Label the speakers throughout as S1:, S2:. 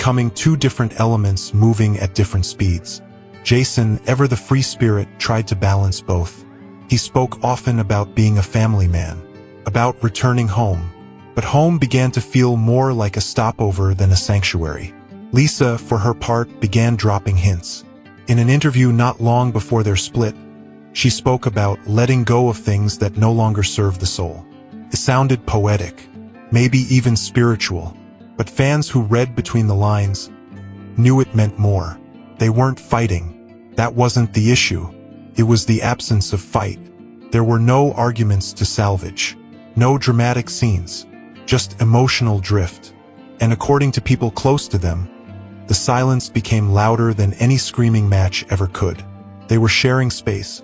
S1: becoming two different elements moving at different speeds. Jason, ever the free spirit, tried to balance both. He spoke often about being a family man, about returning home, but home began to feel more like a stopover than a sanctuary. Lisa, for her part, began dropping hints. In an interview not long before their split, she spoke about letting go of things that no longer serve the soul. It sounded poetic, maybe even spiritual, but fans who read between the lines knew it meant more. They weren't fighting. That wasn't the issue. It was the absence of fight. There were no arguments to salvage, no dramatic scenes, just emotional drift. And according to people close to them, the silence became louder than any screaming match ever could. They were sharing space,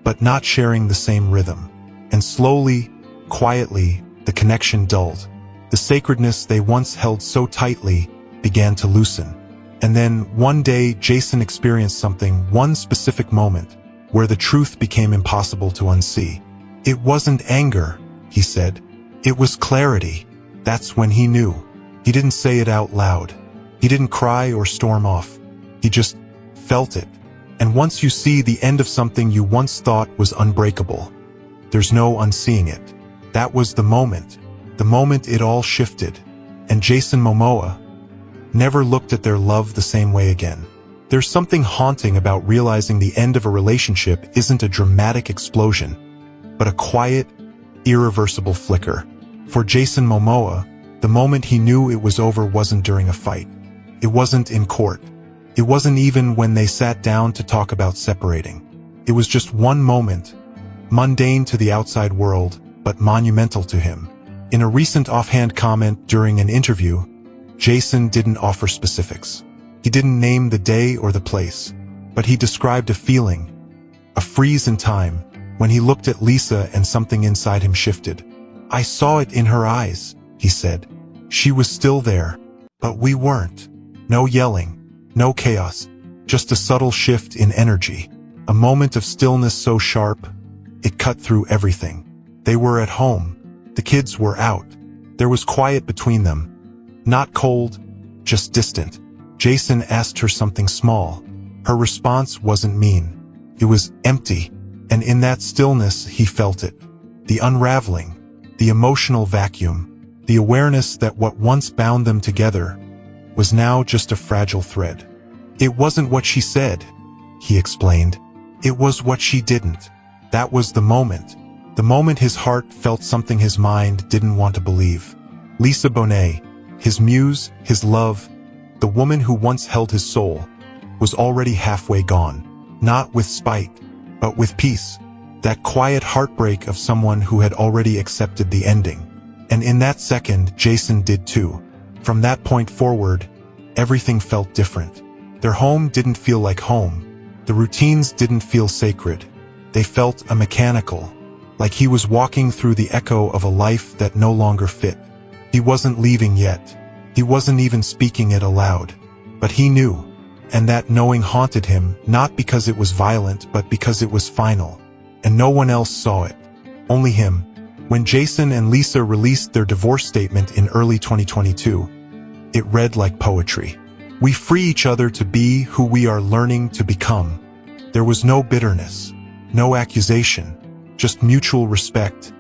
S1: but not sharing the same rhythm. And slowly, quietly, the connection dulled. The sacredness they once held so tightly began to loosen. And then, one day, Jason experienced something, one specific moment, where the truth became impossible to unsee. It wasn't anger, he said. It was clarity. That's when he knew. He didn't say it out loud. He didn't cry or storm off. He just felt it. And once you see the end of something you once thought was unbreakable, there's no unseeing it. That was the moment it all shifted. And Jason Momoa never looked at their love the same way again. There's something haunting about realizing the end of a relationship isn't a dramatic explosion, but a quiet, irreversible flicker. For Jason Momoa, the moment he knew it was over wasn't during a fight. It wasn't in court. It wasn't even when they sat down to talk about separating. It was just one moment, mundane to the outside world, but monumental to him. In a recent offhand comment during an interview, Jason didn't offer specifics. He didn't name the day or the place, but he described a feeling, a freeze in time, when he looked at Lisa and something inside him shifted. "I saw it in her eyes," he said. "She was still there, but we weren't. No yelling, no chaos, just a subtle shift in energy. A moment of stillness so sharp, it cut through everything. They were at home. The kids were out. There was quiet between them. Not cold, just distant. Jason asked her something small. Her response wasn't mean. It was empty, and in that stillness he felt it. The unraveling, the emotional vacuum, the awareness that what once bound them together was now just a fragile thread. It wasn't what she said, he explained. It was what she didn't. That was the moment his heart felt something his mind didn't want to believe. Lisa Bonet, his muse, his love, the woman who once held his soul, was already halfway gone. Not with spite, but with peace. That quiet heartbreak of someone who had already accepted the ending. And in that second, Jason did too. From that point forward, everything felt different. Their home didn't feel like home. The routines didn't feel sacred. They felt mechanical, like he was walking through the echo of a life that no longer fit. He wasn't leaving yet. He wasn't even speaking it aloud. But he knew. And that knowing haunted him, not because it was violent, but because it was final. And no one else saw it. Only him. When Jason and Lisa released their divorce statement in early 2022, it read like poetry. "We free each other to be who we are learning to become." There was no bitterness, no accusation, just mutual respect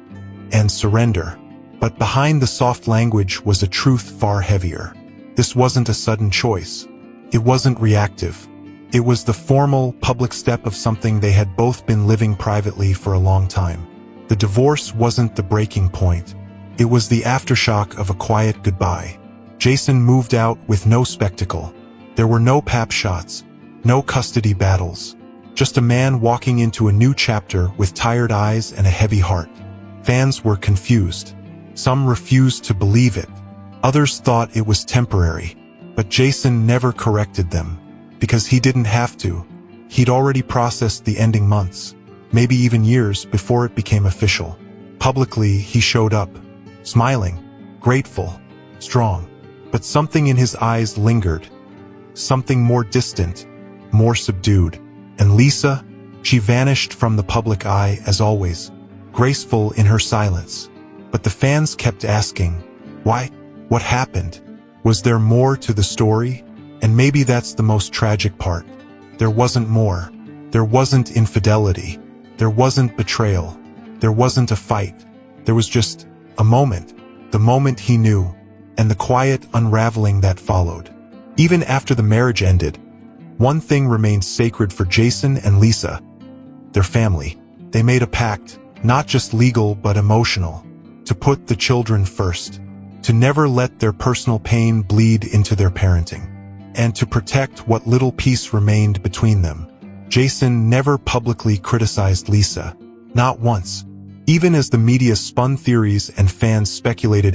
S1: and surrender. But behind the soft language was a truth far heavier. This wasn't a sudden choice. It wasn't reactive. It was the formal, public step of something they had both been living privately for a long time. The divorce wasn't the breaking point. It was the aftershock of a quiet goodbye. Jason moved out with no spectacle. There were no pap shots, no custody battles. Just a man walking into a new chapter with tired eyes and a heavy heart. Fans were confused. Some refused to believe it. Others thought it was temporary. But Jason never corrected them, because he didn't have to. He'd already processed the ending months, maybe even years before it became official. Publicly, he showed up, smiling, grateful, strong. But something in his eyes lingered. Something more distant, more subdued. And Lisa, she vanished from the public eye as always, graceful in her silence. But the fans kept asking, why? What happened? Was there more to the story? And maybe that's the most tragic part. There wasn't more. There wasn't infidelity. There wasn't betrayal. There wasn't a fight. There was just a moment. The moment he knew, and the quiet unraveling that followed. Even after the marriage ended, one thing remained sacred for Jason and Lisa: their family. They made a pact, not just legal but emotional, to put the children first, to never let their personal pain bleed into their parenting, and to protect what little peace remained between them. Jason never publicly criticized Lisa, not once. Even as the media spun theories and fans speculated